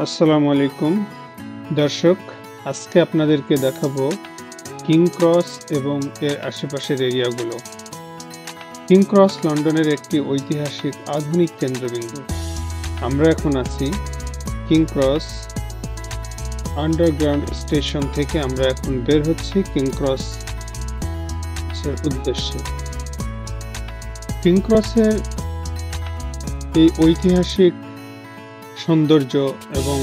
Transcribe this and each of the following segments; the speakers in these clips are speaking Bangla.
আসসালামু আলাইকুম দর্শক, আজকে আপনাদেরকে দেখাবো কিং ক্রস এবং এর আশেপাশের এরিয়াগুলো। কিং ক্রস লন্ডনের একটি ঐতিহাসিক আধুনিক কেন্দ্রবিন্দু। আমরা এখন আছি কিং ক্রস আন্ডারগ্রাউন্ড স্টেশন থেকে। আমরা এখন বের হচ্ছি কিং ক্রস এর উদ্দেশ্যে। কিং ক্রসের এই ঐতিহাসিক সৌন্দর্য এবং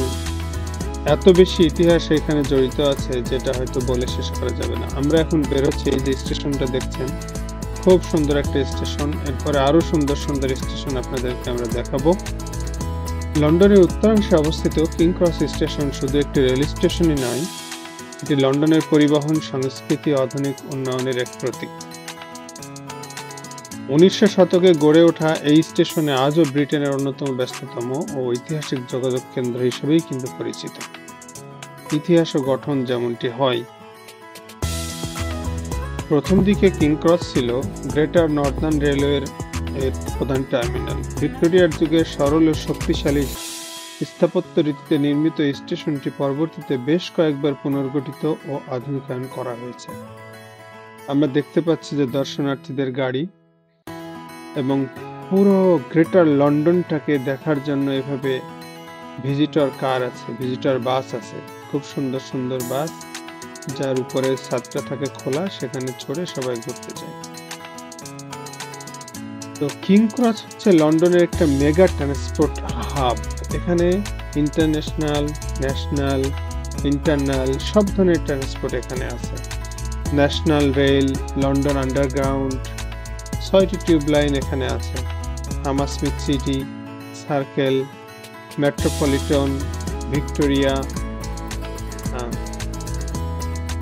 এত বেশি ইতিহাস এখানে জড়িত আছে যেটা হয়তো বলে শেষ করা যাবে না। আমরা এখন বেরোচ্ছি, এই যে স্টেশনটা দেখছেন, খুব সুন্দর একটা স্টেশন। এরপরে আরো সুন্দর সুন্দর স্টেশন আপনাদেরকে আমরা দেখাবো। লন্ডনের উত্তরাংশে অবস্থিত কিং ক্রস স্টেশন শুধু একটি রেল স্টেশনই নয়, এটি লন্ডনের পরিবহন, সংস্কৃতি, আধুনিক উন্নয়নের এক প্রতীক। 1900 শতকে গড়ে ওঠা এই স্টেশনে আজও ব্রিটেনের অন্যতম ব্যস্ততম ও ঐতিহাসিক যোগাযোগ কেন্দ্র হিসেবেই কিন্তু পরিচিত। ইতিহাস ও গঠন যেমনটি হয়, প্রথম দিকে কিং ক্রস ছিল গ্রেটার নর্দার্ন রেলওয়ের প্রধান টার্মিনাল। ভিক্টোরিয়ার যুগে সরল ও শক্তিশালী স্থাপত্য রীতিতে নির্মিত এই স্টেশনটি পরবর্তীতে বেশ কয়েকবার পুনর্গঠিত ও আধুনিকায়ন করা হয়েছে। আমরা দেখতে পাচ্ছি যে দর্শনার্থীদের গাড়ি এবং পুরো গ্রেটার লন্ডনটাকে দেখার জন্য এভাবে ভিজিটর কার আছে, ভিজিটর বাস আছে, খুব সুন্দর সুন্দর বাস, যার উপরে ছাদটা থাকে খোলা, সেখানে চড়ে সবাই ঘুরতে যায়। তো কিং ক্রস হচ্ছে লন্ডনের একটা মেগা ট্রান্সপোর্ট হাব। এখানে ইন্টারন্যাশনাল, ন্যাশনাল, ইন্টারনাল সব ধরনের ট্রান্সপোর্ট এখানে আছে। ন্যাশনাল রেল, লন্ডন আন্ডারগ্রাউন্ড, 6টি টিউব লাইন এখানে আছে। হামারস্মিথ সিটি, সার্কেল, মেট্রোপলিটন, ভিক্টোরিয়া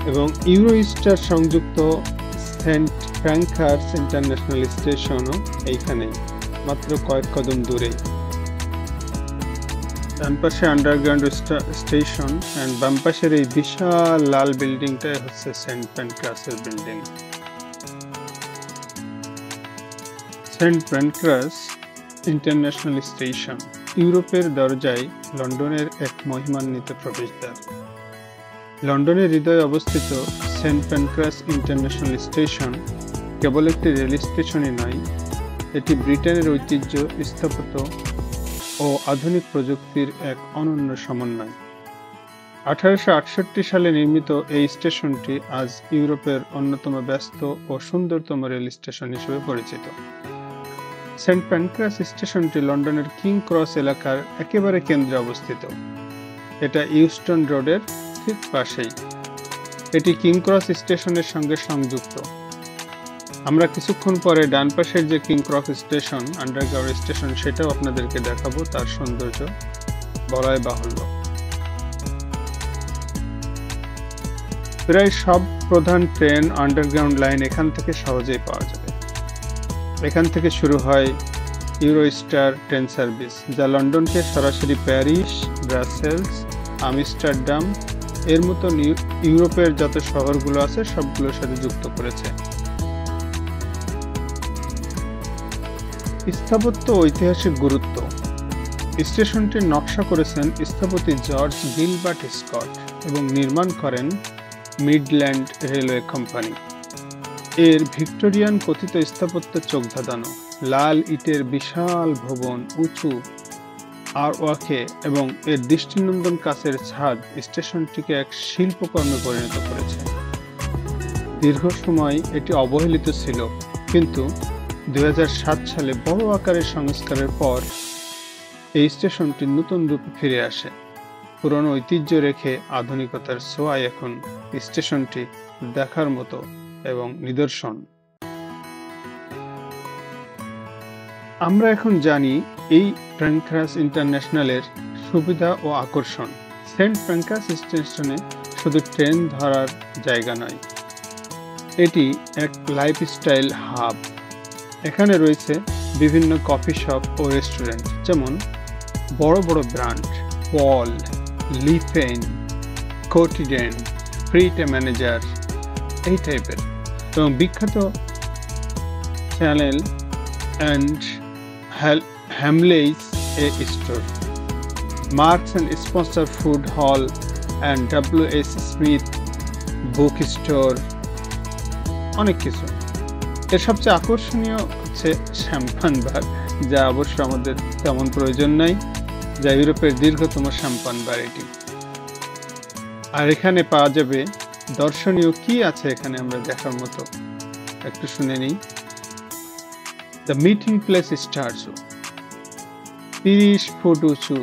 এবং ইউরোস্টার সংযুক্ত সেন্ট ফ্র্যাঙ্কার্স ইন্টারন্যাশনাল স্টেশনও এইখানেই, মাত্র কয়েক কদম দূরেই। ডান পাশে আন্ডারগ্রাউন্ড স্টেশন এন্ড বাম পাশের এই বিশাল লাল বিল্ডিংটাই হচ্ছে সেন্ট প্যানক্রাসের building. Saint Pancras International station ইউরোপের দরজায় লন্ডনের এক মহিমান্বিত প্রবেশদ্বার। লন্ডনের হৃদয়ে অবস্থিত সেন্ট প্যানক্রাস ইন্টারন্যাশনাল স্টেশন কেবল একটি রেল স্টেশনই নয়, এটি ব্রিটেনের ঐতিহ্য, স্থাপত্য ও আধুনিক প্রযুক্তির এক অনন্য সমন্বয়। 1868 সালে নির্মিত এই স্টেশনটি আজ ইউরোপের অন্যতম ব্যস্ত ও সুন্দরতম রেল স্টেশন হিসেবে পরিচিত। সেন্ট প্যানক্রাস স্টেশনটি লন্ডনের কিং ক্রস এলাকার একেবারে কেন্দ্রে অবস্থিত। এটা ইউস্টন রোডের ঠিক পাশেই। এটি কিং ক্রস স্টেশনের সঙ্গে সংযুক্ত। আমরা কিছুক্ষণ পরে ডান পাশের যে king cross station, underground station, সেটাও আপনাদেরকে দেখাবো। তার সৌন্দর্য বলাই বাহুল্য। প্রায় সব প্রধান ট্রেন, আন্ডারগ্রাউন্ড লাইন এখান থেকে সহজেই পাওয়া যাবে। এখান থেকে শুরু হয় ইউরোস্টার ট্রেন সার্ভিস, যা লন্ডনকে সরাসরি প্যারিস, ব্রাসেলস, আমস্টারডাম এর মতো ইউরোপের যত শহরগুলো আছে সবগুলোর সাথে যুক্ত করেছে। স্থাপত্য ঐতিহাসিক গুরুত্ব। স্টেশনটির নকশা করেছেন স্থপতি জর্জ গিলবার্ট স্কট এবং নির্মাণ করেন মিডল্যান্ড রেলওয়ে কোম্পানি। এর ভিক্টোরিয়ান কথিত স্থাপত্য চোখ ধাঁধানো। লাল ইটের বিশাল ভবন, উঁচু আর্টওয়ার্কে এবং এর দৃষ্টিনন্দন কাচের ছাদ স্টেশনটিকে এক শিল্পকর্মে পরিণত করেছে। দীর্ঘ সময় এটি অবহেলিত ছিল, কিন্তু 2007 সালে বড় আকারের সংস্কারের পর এই স্টেশনটি নতুন রূপে ফিরে আসে। পুরনো ঐতিহ্য রেখে আধুনিকতার ছোঁয়ায় এখন স্টেশনটি দেখার মতো এবং নিদর্শন। আমরা এখন জানি এই প্যানক্রাস ইন্টারন্যাশনালের সুবিধা ও আকর্ষণ। সেন্ট প্যানক্রাস স্টেশনে শুধু ট্রেন ধরার জায়গা নয়, এটি এক লাইফস্টাইল হাব। এখানে রয়েছে বিভিন্ন কফি শপ ও রেস্টুরেন্ট, যেমন বড় বড় ব্র্যান্ড পল, লিফেন, কোটিডেন, ফ্রিটে ম্যানেজার এই টাইপের, এবং বিখ্যাত channel and Hamleys A Store, Marks and Spencer Food Hall and W.S. Smith Book Store, অনেক কিছু। এর সবচেয়ে আকর্ষণীয় হচ্ছে শ্যাম্পান বার, যা অবশ্য আমাদের তেমন প্রয়োজন নাই, যা ইউরোপের দীর্ঘতম শ্যাম্পান বার এটি। আর এখানে পাওয়া যাবে দর্শনীয় কি আছে এখানে আমরা দেখার মতো, একটু শুনে নিই। দ্য মিটিং প্লেস স্টারজু, 30 ফুট উঁচু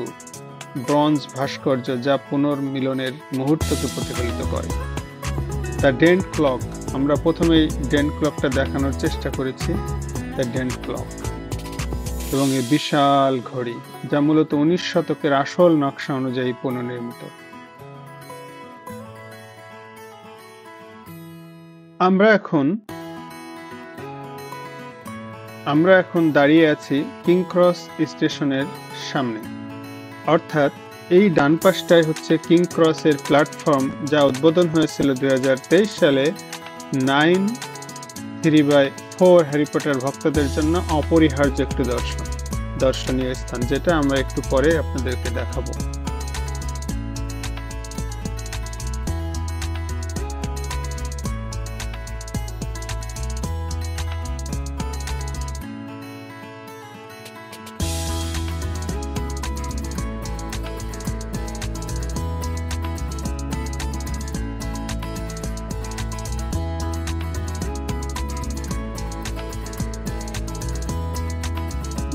ব্রঞ্জ ভাস্কর্য যা পুনর্মিলনের মুহূর্তকে প্রতিফলিত করে। দ্য ডেন্ট ক্লক, আমরা প্রথমেই ডেন্ট ক্লকটা দেখানোর চেষ্টা করেছি, দ্য ডেন্ট ক্লক, এবং এই বিশাল ঘড়ি যা মূলত 19 শতকের আসল নকশা অনুযায়ী পুনর্নির্মিত। আমরা এখন দাঁড়িয়ে আছি কিং ক্রস স্টেশনের সামনে, অর্থাৎ এই ডান পাশটাই হচ্ছে কিং ক্রসের প্ল্যাটফর্ম, যা উদ্বোধন হয়েছিল 2023 সালে 9/3/4 হ্যারি পটার ভক্তদের জন্য অপরিহার্য একটি দর্শনীয় স্থান, যেটা আমরা একটু পরে আপনাদেরকে দেখাবো।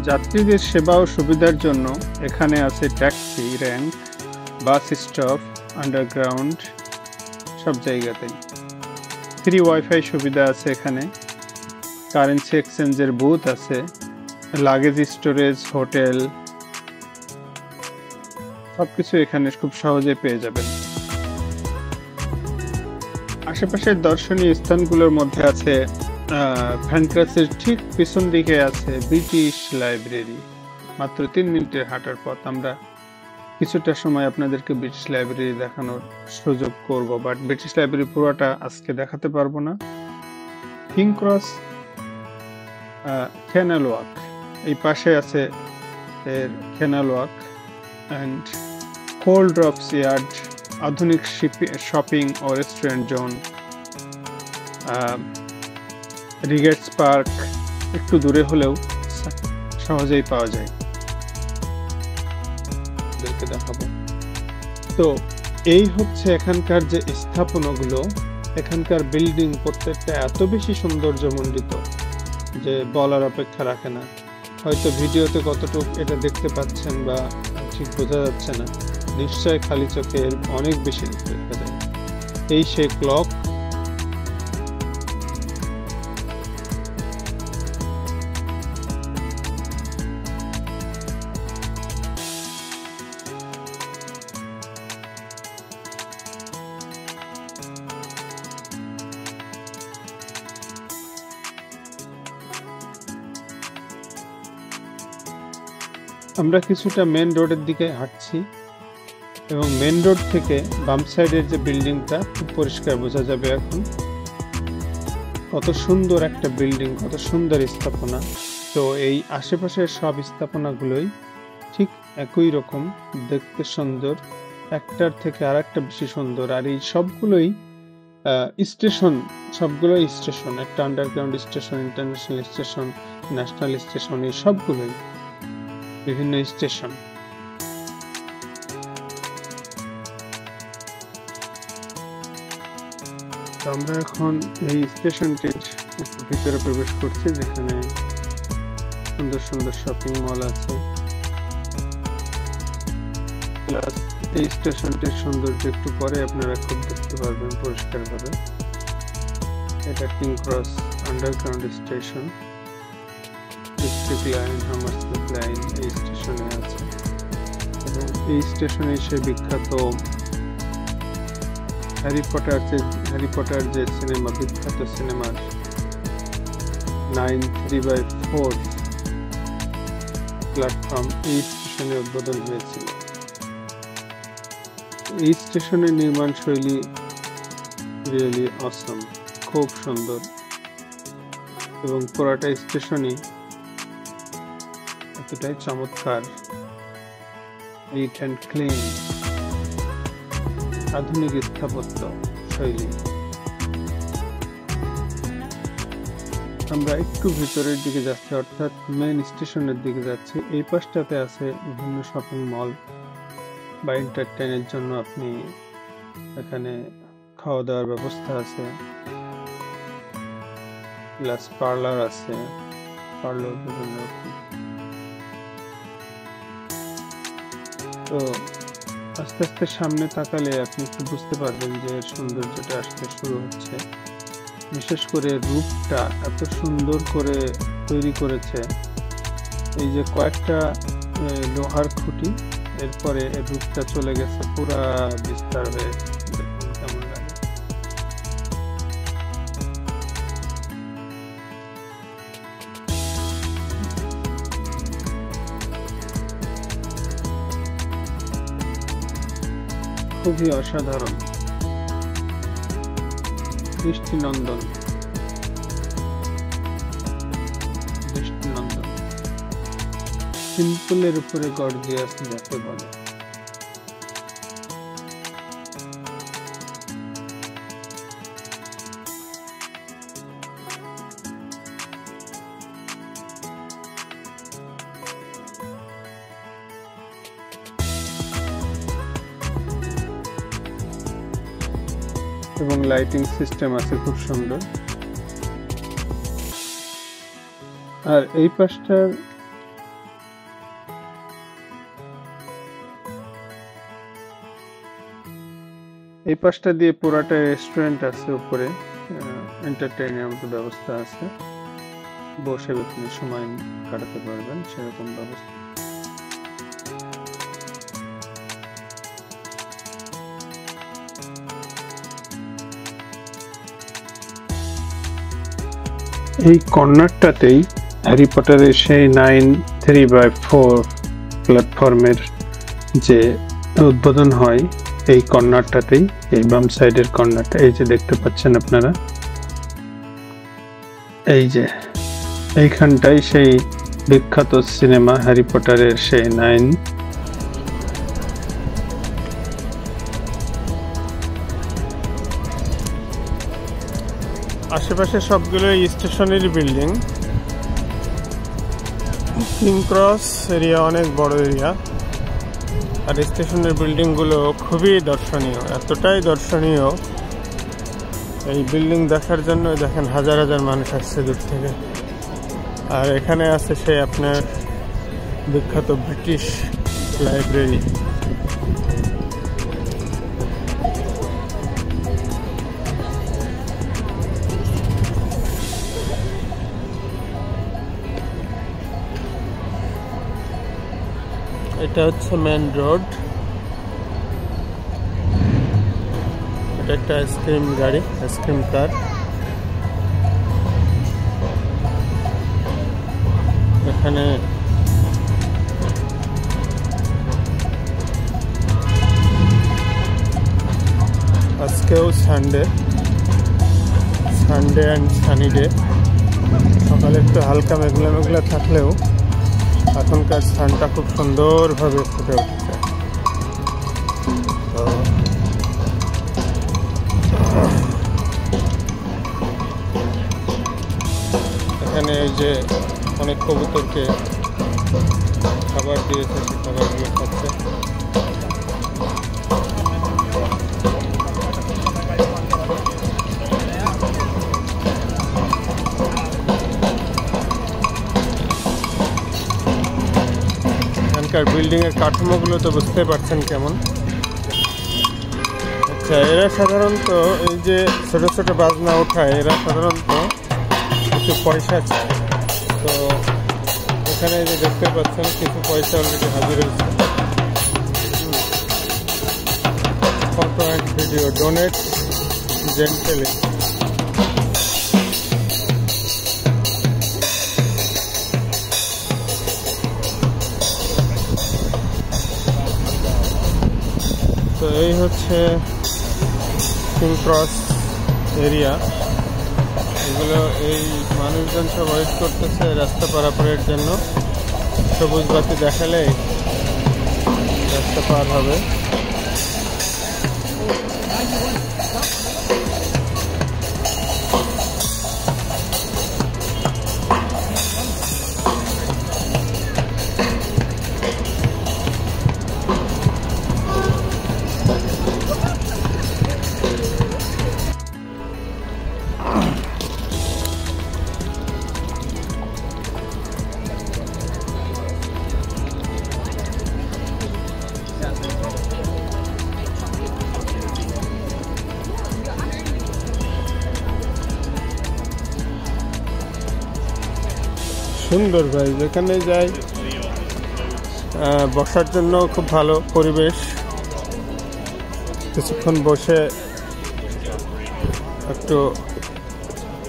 যাত্রীদের সেবা ও সুবিধার জন্য এখানে আছে taxi rank, bus stop, underground, সব জায়গাতেই ফ্রি ওয়াইফাই সুবিধা আছে। এখানে কারেন্সি এক্সচেঞ্জের বুথ আছে, লাগেজ স্টোরেজ, হোটেল, সবকিছু এখানে খুব সহজে পেয়ে যাবেন। আশেপাশের দর্শনীয় স্থানগুলোর মধ্যে আছে ফ্যানক্রাসের ঠিক পিছন দিকে আছে ব্রিটিশ লাইব্রেরি, মাত্র 3 মিনিটের হাঁটার পথ। আমরা কিছুটা সময় আপনাদেরকে ব্রিটিশ লাইব্রেরি দেখানোর সুযোগ করব, বাট ব্রিটিশ লাইব্রেরি পুরোটা আজকে দেখাতে পারবো না। কিং ক্রস ক্যানাল ওয়াক, এই পাশে আছে এর canal walk and Coal Drops Yard, আধুনিক শপিং ও রেস্টুরেন্ট জোন, রিগেটস পার্ক একটু দূরে হলেও সহজেই পাওয়া যায়, দেখাবো। তো এই হচ্ছে এখানকার যে স্থাপনাগুলো, এখানকার বিল্ডিং প্রত্যেকটা এত বেশি সৌন্দর্যমণ্ডিত যে বলার অপেক্ষা রাখে না। হয়তো ভিডিওতে কতটুকু এটা দেখতে পাচ্ছেন বা ঠিক বোঝা যাচ্ছে না, নিশ্চয় খালি চোখে অনেক বেশি দেখা যায়। এই সেই ক্লক, আমরা কিছুটা মেন রোডের দিকে হাঁটছি এবং মেন রোড থেকে বাম সাইডের যে বিল্ডিংটা খুব পরিষ্কার বোঝা যাবে এখন। কত সুন্দর একটা বিল্ডিং, কত সুন্দর স্থাপনা। তো এই আশেপাশের সব স্থাপনাগুলোই ঠিক একই রকম দেখতে সুন্দর, একটার থেকে আর একটা বেশি সুন্দর। আর এই সবগুলোই স্টেশন, সবগুলোই স্টেশন, একটা underground station, international station, national station, এই সবগুলোই বিভিন্ন স্টেশন। আমরা এখন এই স্টেশনটির ভিতরে প্রবেশ করছি, যেখানে সুন্দর সুন্দর শপিং মল আছে। প্লাস এই স্টেশনটির সৌন্দর্য একটু পরে আপনারা খুব দেখতে পারবেন পরিষ্কারভাবে। এটা King's Cross underground station, District line, Hammersmith line এই স্টেশনে আছে। এবং এই স্টেশনে সে বিখ্যাত হ্যারি পটার যে সিনেমা, বিখ্যাত সিনেমার 9/3/4 প্ল্যাটফর্ম এই স্টেশনে উদ্বোধন হয়েছিল। এই স্টেশনের নির্মাণ শৈলী রিয়েলি অসম, খুব সুন্দর, এবং পুরাটা স্টেশনই এতটাই চমৎকার, নিট অ্যান্ড ক্লিন, আধুনিক স্থাপত্য শৈলী। আমরা একটু ভিতরের দিকে যাচ্ছি, অর্থাৎ মেইন স্টেশনের দিকে যাচ্ছি। এই পাশটাতে আছে বিভিন্ন শপিং মল বা এন্টারটেইনের জন্য আপনি এখানে খাওয়া দাওয়ার ব্যবস্থা আছে, প্লাস পার্লার আছে, পার্লার বিভিন্ন রকম। তো আস্তে আস্তে সামনে তাকালে আপনি একটু বুঝতে পারবেন যে এর সৌন্দর্যটা আসতে শুরু হচ্ছে। বিশেষ করে রূপটা এত সুন্দর করে তৈরি করেছে, এই যে কয়েকটা লোহার খুঁটি, এরপরে এর রূপটা চলে গেছে পুরা বিস্তার হয়ে। দেখুন কেমন লাগে। খুবই অসাধারণ, দৃষ্টিনন্দন, দৃষ্টিনন্দন। সিম্পলের উপরে গর্জিয়াস যাকে বলে। এবং লাইটিং সিস্টেম আছে খুব সুন্দর। আর এই পাশটার দিয়ে পুরাটা রেস্টুরেন্ট আছে, উপরে এন্টারটেইনের মতো ব্যবস্থা আছে, বসে আপনি সময় কাটাতে পারবেন সেরকম ব্যবস্থা। এই কর্নারটাতেই হ্যারি পটারের সেই 9/3/4 প্ল্যাটফর্মের যে উদ্বোধন হয়, এই কর্নারটাতেই, এই বাম সাইডের কর্নারটা, এই যে দেখতে পাচ্ছেন আপনারা, এই যে এইখানটাই সেই বিখ্যাত সিনেমা হ্যারি পটারের সেই 9। আশেপাশে সবগুলো স্টেশনের বিল্ডিং। কিং ক্রস এরিয়া অনেক বড় এরিয়া, আর স্টেশনের বিল্ডিং গুলো খুবই দর্শনীয়, এতটাই দর্শনীয়, এই বিল্ডিং দেখার জন্য দেখেন হাজার হাজার মানুষ আসছে দূর থেকে। আর এখানে আছে সেই আপনার বিখ্যাত ব্রিটিশ লাইব্রেরি। এটা হচ্ছে মেন রোড। এটা একটা আইসক্রিম গাড়ি, আইসক্রিম কার। এখানে আজকেও সানডে অ্যান্ড সানি ডে। সকালে একটু হালকা মেঘলা মেঘলা থাকলেও এখনকার সানটা খুব সুন্দরভাবে ফুটে উঠেছে। তো এখানে এই যে অনেক কবুতরকে খাবার দিয়েছে, সে খাবারগুলো খাচ্ছে। বিল্ডিং এর কাঠামোগুলো তো বুঝতে পারছেন কেমন। আচ্ছা, এরা সাধারণত এই যে ছোট ছোট বাজনা ওঠায়, এরা সাধারণত কিছু পয়সা চায়। তো এখানে যে দেখতে পাচ্ছেন কিছু পয়সা অলরেডি হাজির হয়েছে। Photo and video donate জেন্টেলি। তো এই হচ্ছে কিং ক্রস এরিয়া। এগুলো এই মানুষজন সব ওয়েট করতেছে রাস্তা পারাপারের জন্য। সবুজ বাতি দেখালেই রাস্তা পার হবে। সুন্দর ভাই, যেখানে যাই বসার জন্য খুব ভালো পরিবেশ। কিছুক্ষণ বসে একটু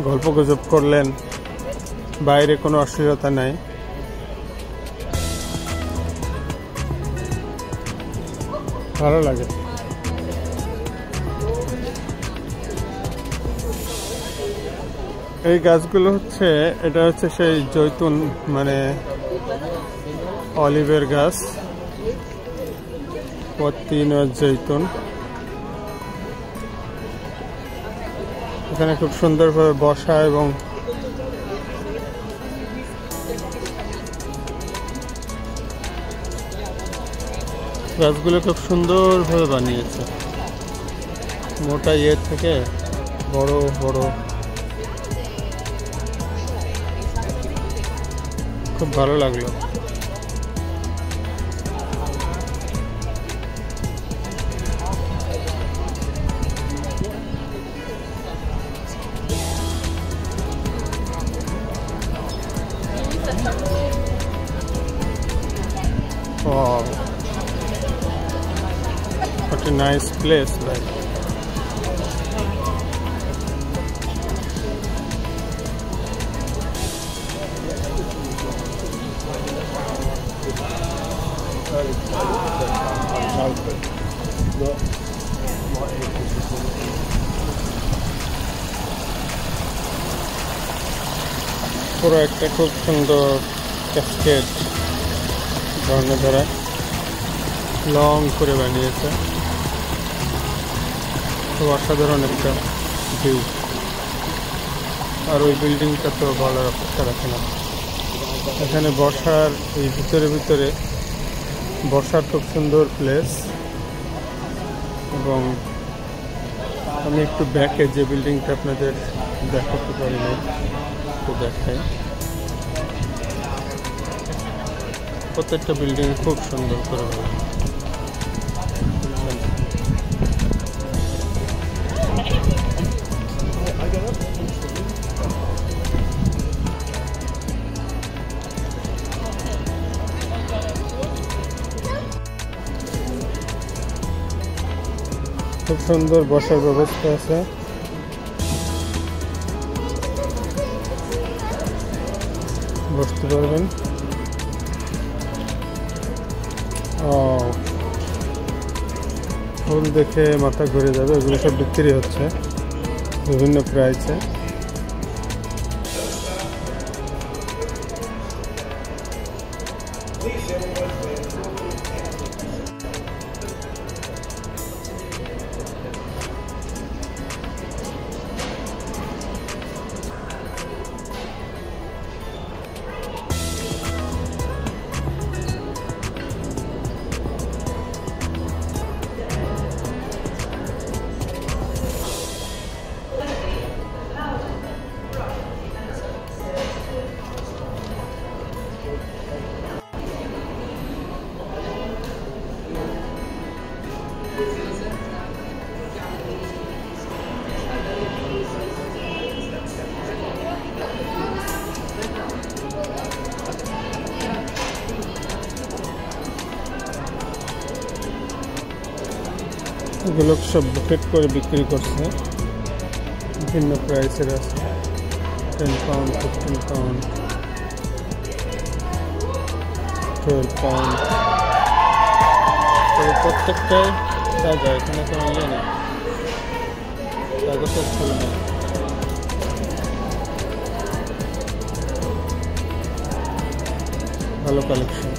গল্প গুজব করলেন, বাইরে কোনো অসুবিধা নাই। ভালো লাগে। এই গাছগুলো হচ্ছে, এটা হচ্ছে সেই জৈতুন, মানে অলিভের গাছ, তিন জৈতুন। এখানে খুব সুন্দরভাবে বসা এবং গাছগুলো খুব সুন্দরভাবে বানিয়েছে, মোটা ইয়ে থেকে বড় বড়, খুব ভালো লাগলো। Wow, what a nice place, right? পুরো একটা খুব সুন্দর ক্যাসকেড, ঝর্ণাধারা লং করে বানিয়েছে, খুব অসাধারণ একটা ভিউ। আর ওই বিল্ডিংটা তো বলার অপেক্ষা রাখে না। এখানে বসার, এই ভিতরে বসার খুব সুন্দর প্লেস। এবং আমি একটু ব্যাকে যে বিল্ডিংটা আপনাদের দেখাতে পারি না, একটু দেখাই। প্রত্যেকটা বিল্ডিং খুব সুন্দর করে বানানো। খুব সুন্দর বসার ব্যবস্থা আছে। বসতে পারবেন। ফুল দেখে মাথা ঘুরে যাবে। এগুলো সব বিক্রি হচ্ছে বিভিন্ন প্রাইসে। এগুলো সব বুকেট করে বিক্রি করছে, বিভিন্ন প্রাইসের আছে। 10 পাউন্ড, 15 পাউন্ড, 12 পাউন্ড। প্রত্যেকটাই তাজা, এখানে কোনো ইয়ে নেই, কাগজের ফুল নেই। ভালো কালেকশন।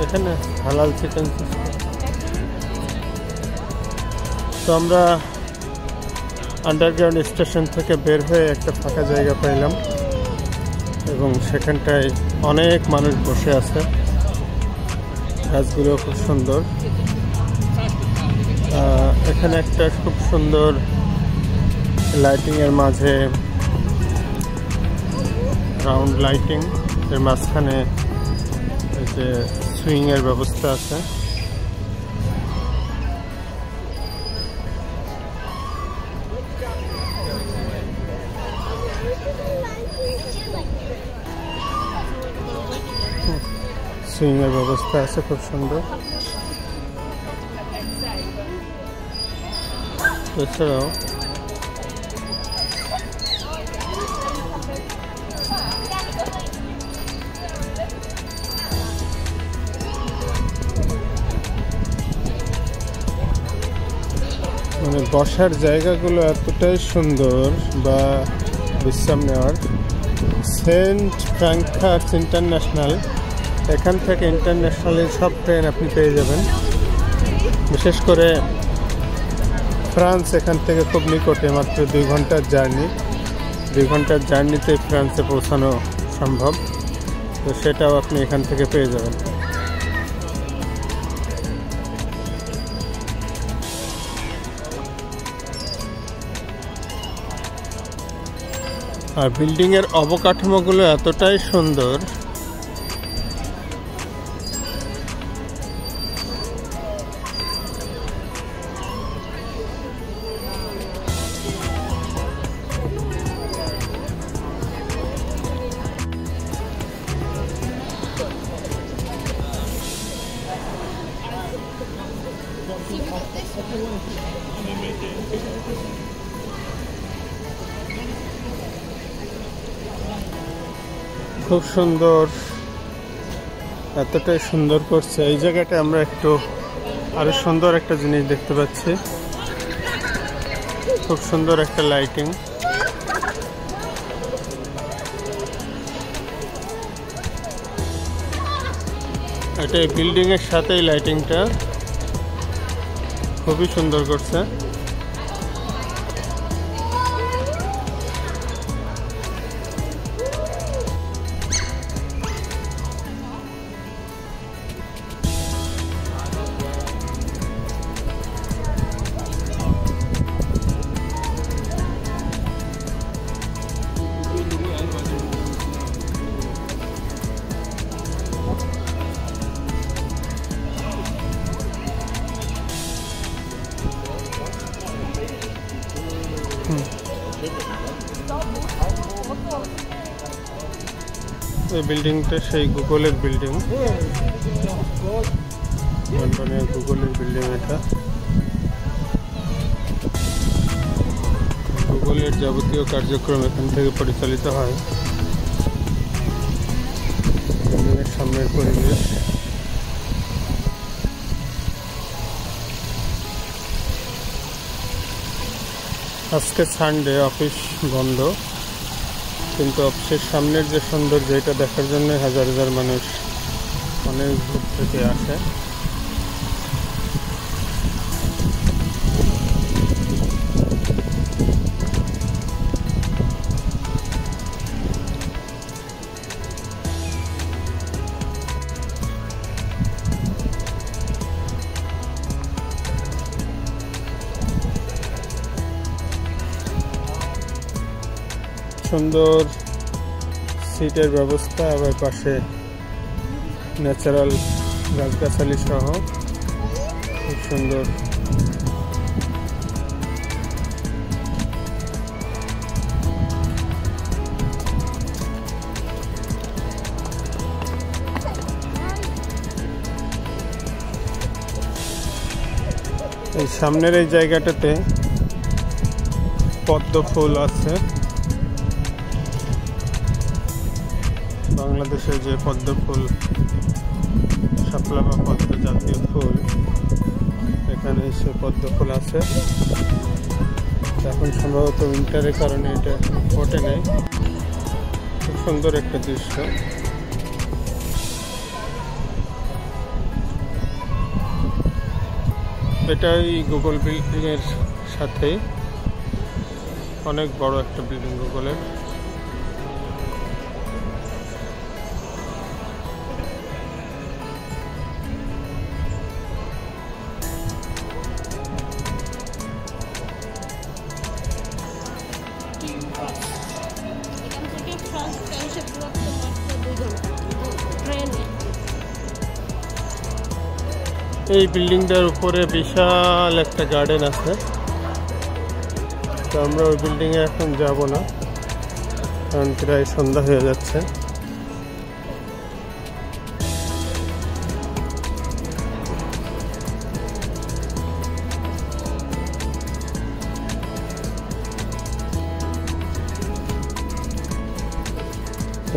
এখানে হালাল চিকেন। তো আমরা আন্ডারগ্রাউন্ড স্টেশন থেকে বের হয়ে একটা ফাঁকা জায়গা পাইলাম এবং সেখানটায় অনেক মানুষ বসে আছে। গাছগুলো খুব সুন্দর। এখানে একটা খুব সুন্দর লাইটিংয়ের মাঝে রাউন্ড লাইটিং এর মাঝখানে এই যে সুইংয়ের ব্যবস্থা আছে। সুইংয়ের ব্যবস্থা আছে খুব সুন্দর। এছাড়াও মানে বসার জায়গাগুলো এতটাই সুন্দর বা বিশ্রাম নেওয়ার। সেন্ট ফ্রাঙ্কফার্ট ইন্টারন্যাশনাল, এখান থেকে ইন্টারন্যাশনালের সব ট্রেন আপনি পেয়ে যাবেন। বিশেষ করে ফ্রান্স এখান থেকে খুব নিকটে, মাত্র 2 ঘন্টার জার্নি। 2 ঘন্টার জার্নিতে ফ্রান্সে পৌঁছানো সম্ভব, তো সেটাও আপনি এখান থেকে পেয়ে যাবেন। আর বিল্ডিংয়ের অবকাঠামোগুলো এতটাই সুন্দর, খুব সুন্দর, এতটাই সুন্দর করছে। এই জায়গাটা আমরা একটু আরো সুন্দর একটা জিনিস দেখতে পাচ্ছি। খুব সুন্দর একটা লাইটিং। এটা বিল্ডিং এর সাথেই লাইটিংটা খুবই সুন্দর করছে। এই বিল্ডিংটা সেই গুগলের বিল্ডিং, লন্ডনের গুগলের বিল্ডিং। এটা গুগলের যাবতীয় কার্যক্রম এখান থেকে পরিচালিত হয়। বিল্ডিংয়ের সামনের পরিবেশ। আজকে সানডে, অফিস বন্ধ, কিন্তু অফিসের সামনের যে সৌন্দর্য, এটা দেখার জন্য হাজার হাজার মানুষ অনেক দূর থেকে আসে। সুন্দর সিটের ব্যবস্থা, আবার পাশে ন্যাচারাল গাছগাছালি সহ খুব সুন্দর। এই সামনের এই জায়গাটাতে পদ্ম ফুল আছে। বাংলাদেশের যে পদ্ম ফুল, শাপলা বা পদ্ম জাতীয় ফুল, এখানে সে পদ্ম ফুল আছে। এখন সম্ভবত উইন্টারের কারণে এটা ফোটে নাই। খুব সুন্দর একটা দৃশ্য। এটা এই গুগল বিল্ডিং এর সাথে অনেক বড় একটা বিল্ডিং গুগলের। এই বিল্ডিংটার উপরে বিশাল একটা গার্ডেন আছে, তো আমরা ওই বিল্ডিংয়ে এখন যাব না, কারণ প্রায় সন্ধ্যা হয়ে যাচ্ছে।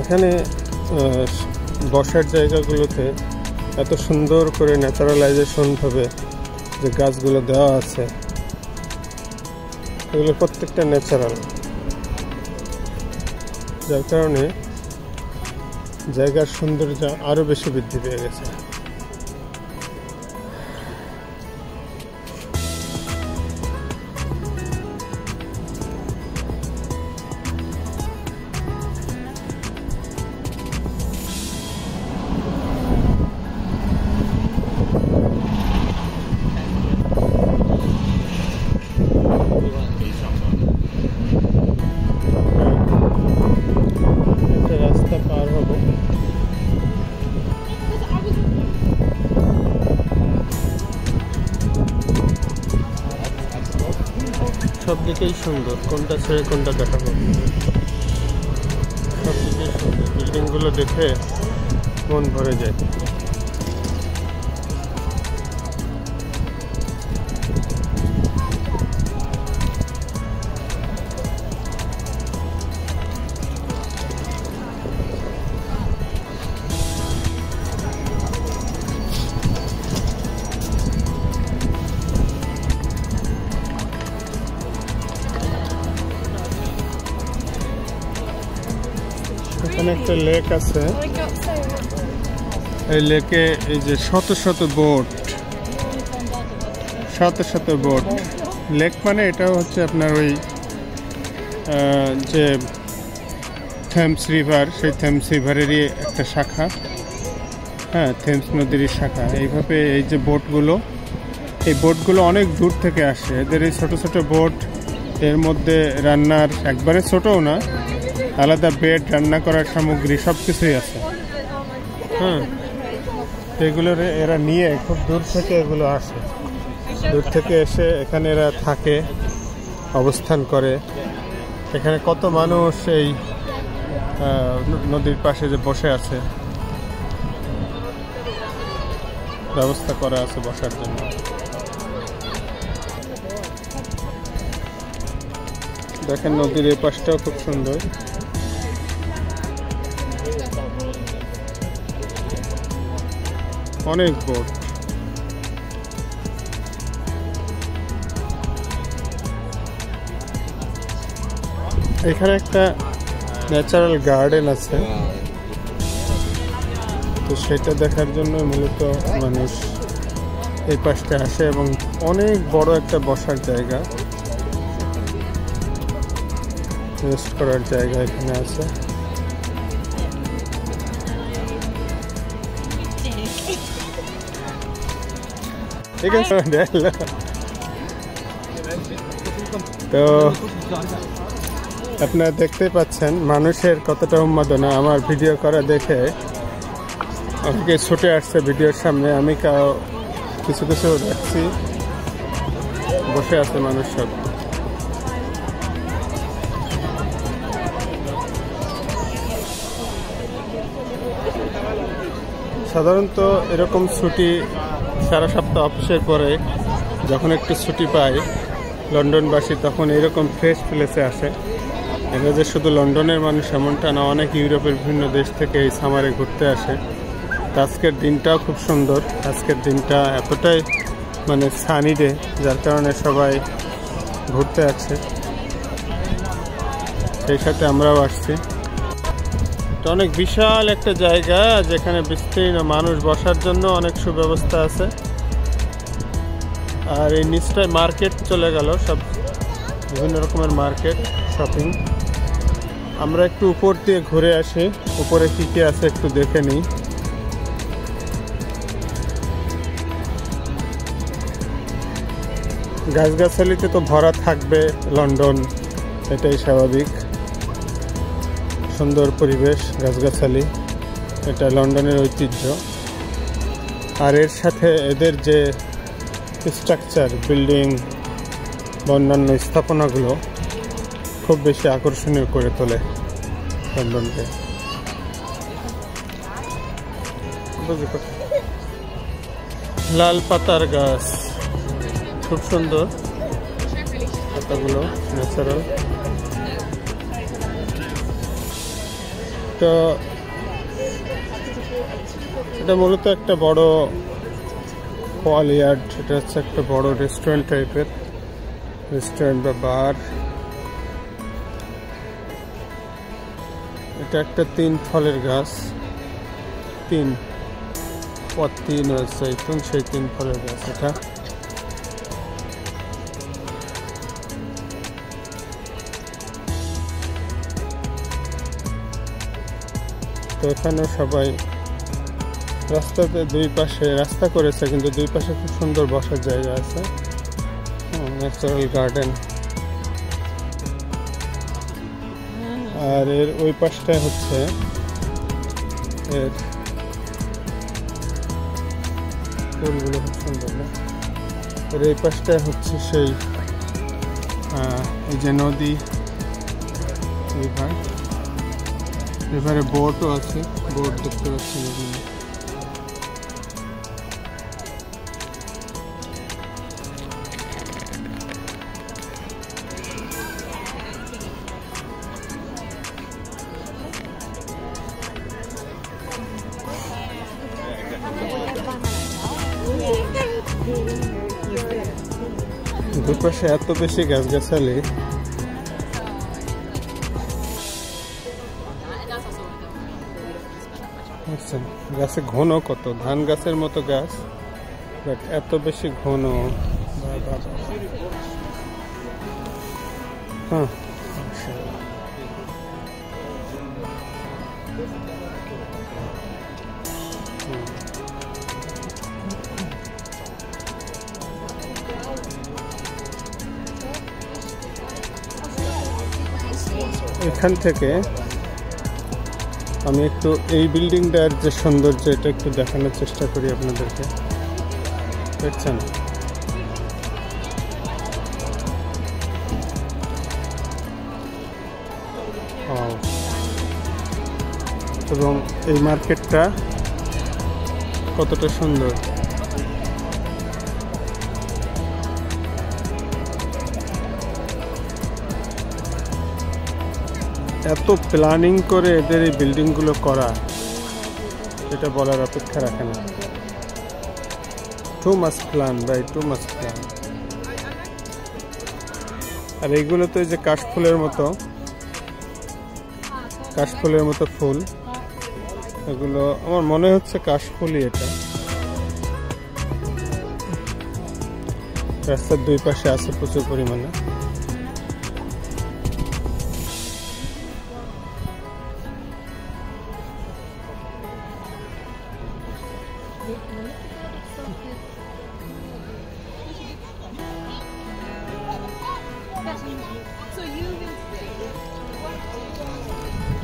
এখানে বসার জায়গাগুলোতে এত সুন্দর করে ন্যাচারালাইজেশন ভাবে যে গাছগুলো দেওয়া আছে, এগুলো প্রত্যেকটা ন্যাচারাল, যার কারণে জায়গার সৌন্দর্য আরো বেশি বৃদ্ধি পেয়ে গেছে। সব দিকেই সুন্দর, কোনটা ছেড়ে কোনটা দেখাবো। সব দিকেই সুন্দর, বিল্ডিংগুলো দেখে মন ভরে যায়। এখানে একটা লেক আছে, এই লেকে এই যে শত শত বোট, লেক মানে এটা হচ্ছে আপনার ওই যে থেমস রিভার, সেই থেমস রিভারেরই একটা শাখা, হ্যাঁ থেমস নদীর শাখা। এইভাবে এই যে বোটগুলো, এই বোটগুলো অনেক দূর থেকে আসে। এদের এই ছোট ছোট বোট, এর মধ্যে রান্নার, একবারে ছোটও না, আলাদা বেড, রান্না করার সামগ্রী সব কিছুই আছে। হ্যাঁ, এগুলো এরা নিয়ে খুব দূর থেকে এগুলো আসে, দূর থেকে এসে এখানে এরা থাকে, অবস্থান করে। এখানে কত মানুষ এই নদীর পাশে যে বসে আছে, ব্যবস্থা করা আছে বসার জন্য। দেখেন নদীর এই পাশটাও খুব সুন্দর। অনেক বোট। এখানে একটা ন্যাচারাল গার্ডেন আছে, তো সেটা দেখার জন্য মূলত মানুষ এই পাশটা আসে, এবং অনেক বড় একটা বসার জায়গা, রেস্ট করার জায়গা এখানে আছে। ঠিক আছে, তো আপনারা দেখতে পাচ্ছেন মানুষের কতটা উন্মাদনা আমার ভিডিও করা দেখে। অনেকে ছুটে আসছে ভিডিওর সামনে, আমি কিছু কিছু দেখছি, বসে আছে মানুষ সব। সাধারণত এরকম ছুটি সারা সপ্তাহ অফিসের পরে যখন একটু ছুটি পাই লন্ডনবাসী, তখন এরকম ফ্রেশ প্লেসে আসে। এটা যে শুধু লন্ডনের মানুষ এমনটা না, অনেক ইউরোপের বিভিন্ন দেশ থেকে এই সামারে ঘুরতে আসে। আজকের দিনটাও খুব সুন্দর, আজকের দিনটা এতটাই মানে সানি ডে, যার কারণে সবাই ঘুরতে আসছে। সেই সাথে আমরাও আসছি। এটা অনেক বিশাল একটা জায়গা যেখানে বিস্তীর্ণ মানুষ বসার জন্য অনেক সুব্যবস্থা আছে। আর এই নিচটায় মার্কেট চলে গেল, সব বিভিন্ন রকমের মার্কেট, শপিং। আমরা একটু উপর দিয়ে ঘুরে আসি, উপরে কি কি আছে একটু দেখে নিই। গাছগাছালিতে তো ভরা থাকবে লন্ডন, এটাই স্বাভাবিক। সুন্দর পরিবেশ, গাছগাছালি, এটা লন্ডনের ঐতিহ্য। আর এর সাথে এদের যে স্ট্রাকচার, বিল্ডিং বা অন্যান্য স্থাপনাগুলো খুব বেশি আকর্ষণীয় করে তোলে লন্ডনকে। লাল পাতার গাছ, খুব সুন্দর পাতাগুলো, ন্যাচারাল। তো এটা মূলত একটা বড় কোয়ালিয়ার্ড, এটা হচ্ছে একটা বড় রেস্টুরেন্ট টাইপের, রেস্টুরেন্ট বা বার। এটা একটা 3 ফলের গাছ, 3 আছে, সেই 3 ফলের গাছ এটা। তো এখানে সবাই রাস্তাতে দুই পাশে রাস্তা করেছে, কিন্তু দুই পাশে খুব সুন্দর বসার জায়গা আছে, ন্যাচারাল গার্ডেন। আর এর ওই পাশটায় হচ্ছে এর ফুলগুলো খুব সুন্দর না। এর এই পাশটায় হচ্ছে সেই এই যে নদী, রিভারে বোটও আছে, বোট দেখতে পাচ্ছি নদী। দুপাশে এত বেশি গাছগাছালি, গাছে ঘন কত, ধান গাছের মতো গাছ, বাট এত বেশি ঘন। হ্যাঁ, এখান থেকে আমি একটু এই বিল্ডিংটার যে সৌন্দর্য, এটা একটু দেখানোর চেষ্টা করি আপনাদেরকে। দেখছেন, এবং এই মার্কেটটা কতটা সুন্দর। এত প্ল্যানিং করে এদের এই বিল্ডিংগুলো করা, এটা বলার অপেক্ষা রাখে না। টু মাচ প্ল্যান ভাই, টু মাচ প্ল্যান। আর এইগুলো তো এই যে কাশফুলের মতো, কাশফুলের মতো ফুল, এগুলো আমার মনে হচ্ছে কাশফুলই। এটা রাস্তার দুই পাশে আছে প্রচুর পরিমাণে।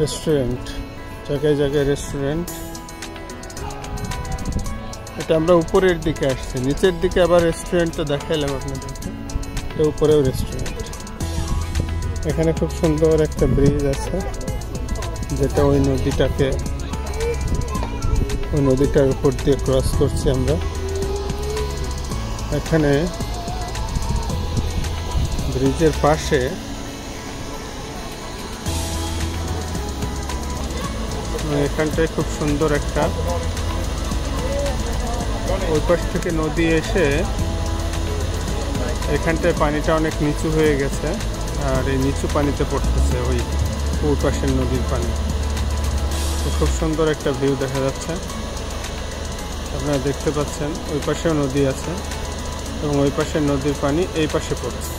রেস্টুরেন্ট, জায়গায় জায়গায় রেস্টুরেন্ট। এটা আমরা উপরের দিকে আসছি, নিচের দিকে আবার রেস্টুরেন্টটা দেখাইলাম আপনাদেরকে। এটা উপরেও রেস্টুরেন্ট। এখানে খুব সুন্দর একটা ব্রিজ আছে, যেটা ওই নদীটার উপর দিয়ে ক্রস করছি আমরা। এখানে ব্রিজের পাশে এখানটায় খুব সুন্দর একটা, ওই পাশ থেকে নদী এসে এখানটায় পানিটা অনেক নিচু হয়ে গেছে, আর এই নিচু পানিতে পড়তেছে ওই ওই পাশের নদীর পানি। খুব সুন্দর একটা ভিউ দেখা যাচ্ছে, আপনারা দেখতে পাচ্ছেন। ওই পাশেও নদী আছে এবং ওই পাশের নদীর পানি এই পাশে পড়ছে।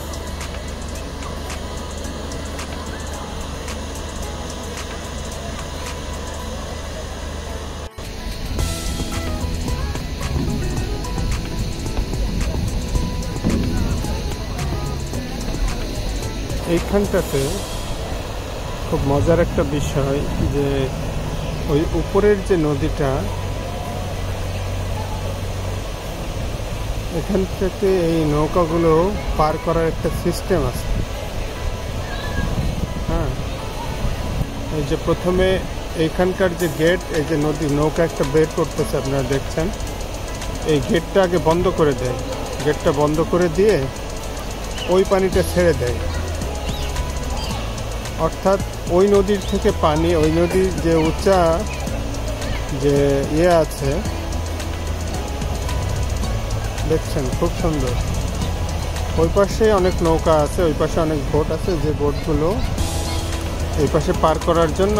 এইখানটাতে খুব মজার একটা বিষয় যে ওই উপরের যে নদীটা, এখান থেকে এই নৌকাগুলো পার করার একটা সিস্টেম আছে। হ্যাঁ, এই যে প্রথমে এইখানকার যে গেট, এই যে নদী নৌকা একটা বের করতেছে আপনারা দেখছেন, এই গেটটা আগে বন্ধ করে দেয়। গেটটা বন্ধ করে দিয়ে ওই পানিটা ছেড়ে দেয়। অর্থাৎ ওই নদীর থেকে পানি, ওই নদীর যে উঁচা যে আছে দেখছেন, খুব সুন্দর। ওই পাশে অনেক নৌকা আছে, ওই পাশে অনেক বোট আছে, যে বোটগুলো এই পাশে পার করার জন্য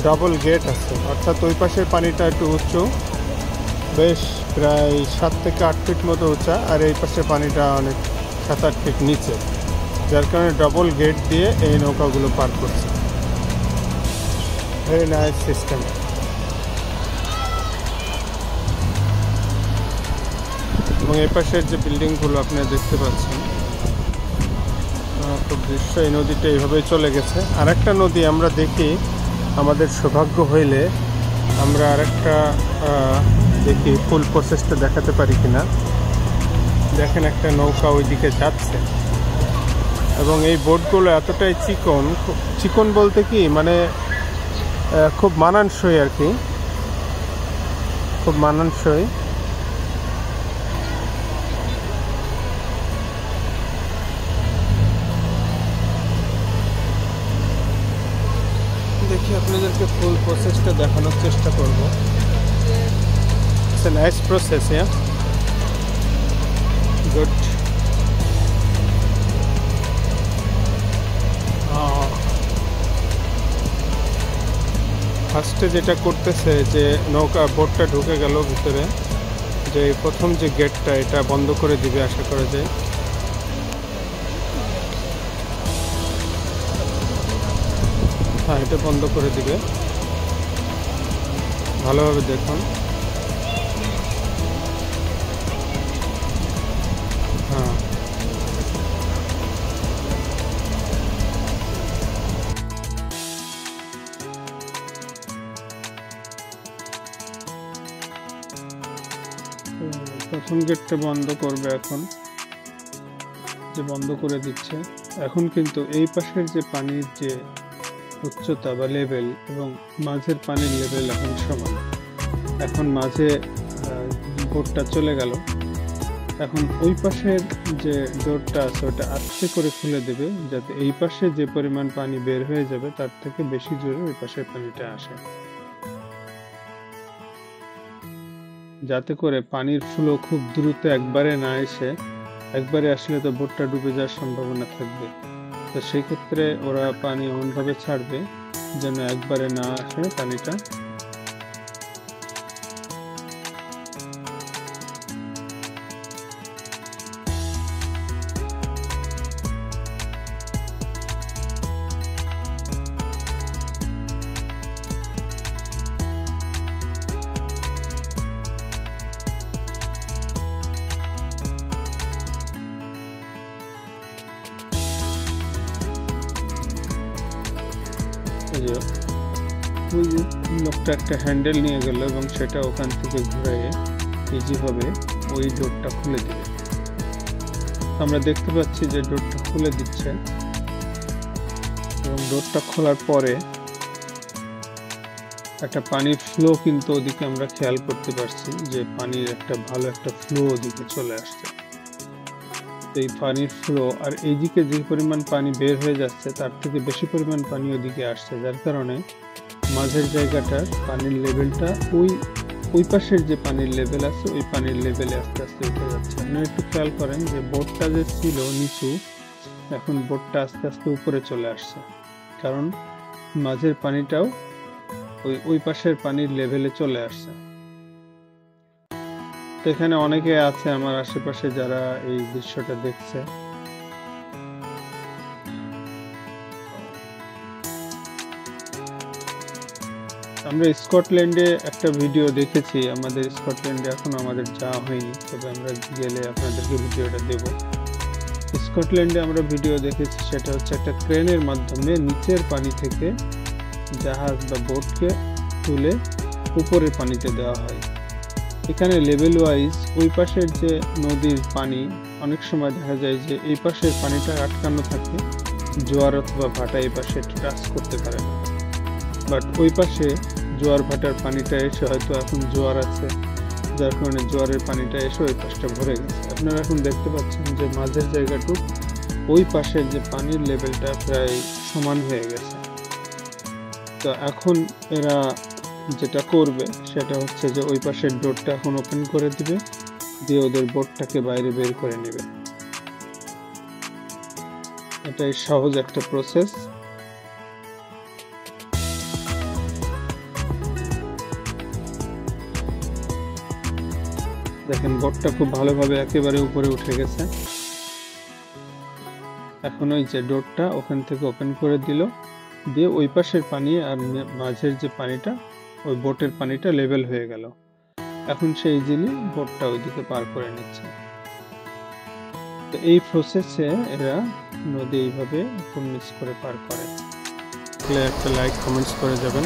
ডাবল গেট আছে। অর্থাৎ ওই পাশের পানিটা একটু উঁচু, বেশ প্রায় 7 থেকে 8 ফিট মতো উঁচা, আর এই পাশের পানিটা অনেক 7-8 ফিট নিচে, যার কারণে ডবল গেট দিয়ে এই নৌকাগুলো পার করছে। Very nice system. এবং এই পাশের যে বিল্ডিংগুলো আপনারা দেখতে পাচ্ছেন, খুব দৃশ্য। এই নদীটা এইভাবেই চলে গেছে। আর একটা নদী আমরা দেখি, আমাদের সৌভাগ্য হইলে আমরা আরেকটা দেখি ফুল প্রসেসটা দেখাতে পারি কিনা। দেখেন একটা নৌকা ওইদিকে যাচ্ছে এবং এই বোটগুলো এতটাই চিকন, চিকন বলতে কি মানে খুব মানানসই আর কি, খুব মানানসই। দেখি আপনাদেরকে ফুল প্রসেসটা দেখানোর চেষ্টা করব। ইটস এ নাইস প্রসেস, হ্যাঁ, গুড। ফার্স্টে যেটা করতেছে যে নৌকা বোটটা ঢুকে গেল ভিতরে, যে প্রথম যে গেটটা এটা বন্ধ করে দিবে আশা করা যায়। হ্যাঁ, এটা বন্ধ করে দিবে, ভালোভাবে দেখুন। হ্যাঁ, প্রথম গেটটা বন্ধ করবে এখন, যে বন্ধ করে দিচ্ছে। এখন কিন্তু এই পাশের যে পানির যে উচ্চতা বা লেভেল এবং মাঝের পানির লেভেল এখন সমান। এখন মাঝে বোটটা চলে গেল, এখন ওই পাশের যে ডোরটা আছে ওটা আস্তে করে খুলে দেবে, যাতে এই পাশে যে পরিমাণ পানি বের হয়ে যাবে তার থেকে বেশি জোরে ওই পাশের পানিটা আসে, যাতে করে পানির ফ্লো খুব দ্রুত একবারে না এসে, একবারে আসলে তো বোটটা ডুবে যাওয়ার সম্ভাবনা থাকবে। তো সেই ক্ষেত্রে ওরা পানি এমনভাবে ছাড়বে যেন একবারে না আসে পানিটা। ওই যে লোকটা একটা হ্যান্ডেল নিয়ে গেল এবং সেটা ওখান থেকে ঘুরে ইজিভাবে ওই ডোরটা খুলে দিবে। আমরা দেখতে পাচ্ছি যে ডোরটা খুলে দিচ্ছে এবং ডোরটা খোলার পরে একটা পানির ফ্লো কিন্তু ওদিকে আমরা খেয়াল করতে পারছি, যে পানির একটা ভালো একটা ফ্লো ওদিকে চলে আসছে। এই পানির ফ্লো আর এইদিকে যে পরিমাণ পানি বের হয়ে যাচ্ছে তার থেকে বেশি পরিমাণ পানি ওদিকে আসছে, যার কারণে মাঝের জায়গাটার পানির লেভেলটা ওই পাশের যে পানির লেভেল আছে ওই পানির লেভেলে আস্তে আস্তে উঠে যাচ্ছে। আপনারা একটু খেয়াল করেন যে বোটটা যে ছিল নিচু, এখন বোটটা আস্তে আস্তে উপরে চলে আসছে। কারণ মাঝের পানিটাও ওই পাশের পানির লেভেলে চলে আসছে। তো এখানে অনেকে আছে আমার আশেপাশে যারা এই দৃশ্যটা দেখছে। আমরা স্কটল্যান্ডে একটা ভিডিও দেখেছি, আমাদের স্কটল্যান্ডে এখনো আমাদের যাওয়া হয়নি, তবে আমরা গেলে আপনাদেরকে ভিডিওটা দেব। স্কটল্যান্ডে আমরা ভিডিও দেখেছি, সেটা হচ্ছে একটা ক্রেনের মাধ্যমে নিচের পানি থেকে জাহাজ বা বোটকে তুলে উপরের পানিতে দেওয়া হয়। এখানে লেভেল ওয়াইজ ওই পাশের যে নদীর পানি অনেক সময় দেখা যায় যে এই পাশের পানিটা আটকানো থাকে, জোয়ার অথবা ভাটা এই পাশে টাচ করতে পারে না, বাট ওই পাশে জোয়ার ভাটার পানিটা এসে হয়তো এখন জোয়ার আছে, যার কারণে জোয়ারের পানিটা এসে ওই পাশটা ভরে গেছে। আপনারা এখন দেখতে পাচ্ছেন যে মাঝের জায়গাটুক ওই পাশের যে পানির লেভেলটা প্রায় সমান হয়ে গেছে। তো এখন এরা যেটা করবে সেটা হচ্ছে যে ওই পাশের ডোরটা এখন ওপেন করে দিবে, দিয়ে ওদের বোটটাকে বাইরে বের করে নেবে। এটাই সহজ একটা প্রসেস। দেখেন বোটটা খুব ভালোভাবে একেবারে উপরে উঠে গেছে। এখন ওই যে ডোরটা ওখান থেকে ওপেন করে দিল, দিয়ে ওই পাশের পানি আর মাঝের যে পানিটা ওই বোটের পানিটা লেভেল হয়ে গেল। এখন সে ইজিলি বোটটা ওইদিকে পার করে নিচ্ছে। তো এই প্রসেসে এরা নদী এইভাবে উপর নিচ করে পার করে। একটা লাইক কমেন্টস করে যাবেন।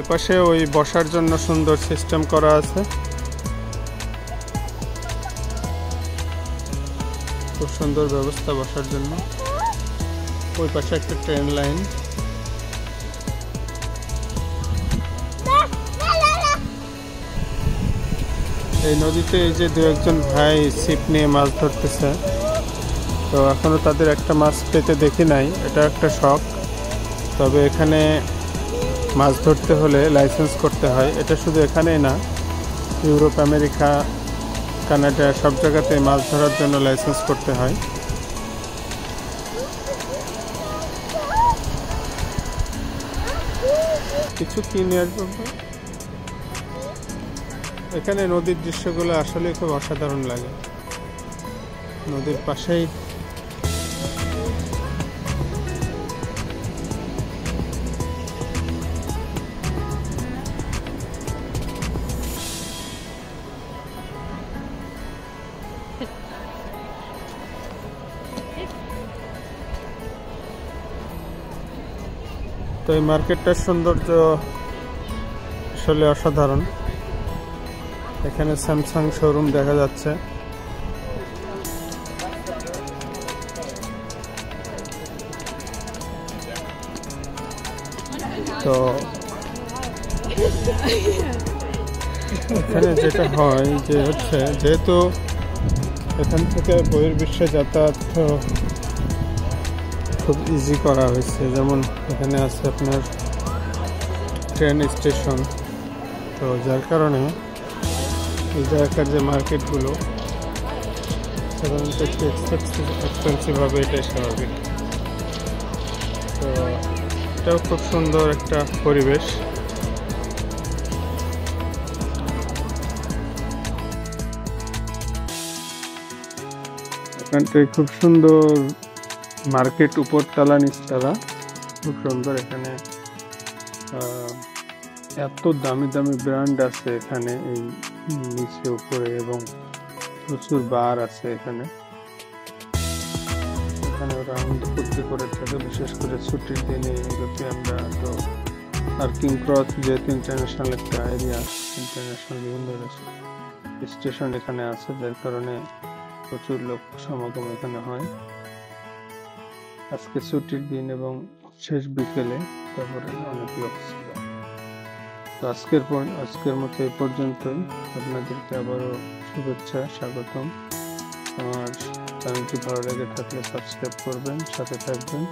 এপাশে ওই বসার জন্য সুন্দর সিস্টেম করা আছে, খুব সুন্দর ব্যবস্থা বসার জন্য। ওই পাশে একটা ট্রেন লাইন। এই নদীতে এই যে দু একজন ভাই ছিপ নিয়ে মাছ ধরতেছে, তো এখনো তাদের একটা মাছ পেতে দেখি নাই, এটা একটা শখ। তবে এখানে মাছ ধরতে হলে লাইসেন্স করতে হয়। এটা শুধু এখানেই না, ইউরোপ, আমেরিকা, কানাডা সব জায়গাতে মাছ ধরার জন্য লাইসেন্স করতে হয়। কিছু কিনে আসবো। এখানে নদীর দৃশ্যগুলো আসলে খুব অসাধারণ লাগে। নদীর পাশেই তো এই মার্কেটটার সৌন্দর্য আসলে অসাধারণ। এখানে স্যামসাং শোরুম দেখা যাচ্ছে। তো এখানে যেটা হয় যে হচ্ছে, যেহেতু এখান থেকে বহির্বিশ্বে যাতায়াত খুব ইজি করা হয়েছে, যেমন এখানে আছে আপনার ট্রেন স্টেশন, তো যার কারণে এই জায়গার যে মার্কেটগুলো সাধারণত একটু এক্সপেন্সিভ হবে, এটাই স্বাভাবিক। তো এটাও খুব সুন্দর একটা পরিবেশ। এখানটায় খুব সুন্দর মার্কেট, উপরতলা নিচতলা খুব সুন্দর। এখানে এত দামি দামি ব্র্যান্ড আছে এখানে, এই নিচে উপরে, এবং প্রচুর বার আছে এখানে। এখানে ওরা আনন্দ ফুর্তি করে থাকে, বিশেষ করে ছুটির দিনে ইউরোপিয়ানরা। তো আর কিং ক্রস যেহেতু ইন্টারন্যাশনাল একটা এরিয়া, ইন্টারন্যাশনাল বিভিন্ন স্টেশন এখানে আছে, যার কারণে প্রচুর লোক সমাগম এখানে হয়। আজকে ছুটির দিন এবং শেষ বিকেলে, তারপরে অনেক লোক ছিল। তো আজকের মতো এই পর্যন্তই। আপনাদেরকে আবারও শুভেচ্ছা, স্বাগতম। আমার চ্যানেলটি ভালো লেগে থাকলে সাবস্ক্রাইব করবেন, সাথে থাকবেন,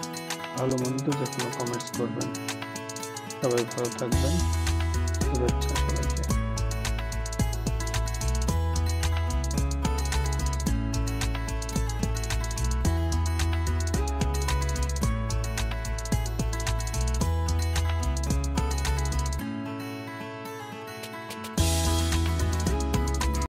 ভালো মন্দ যে কোনো কমেন্টস করবেন। সবাই ভালো থাকবেন, শুভেচ্ছা।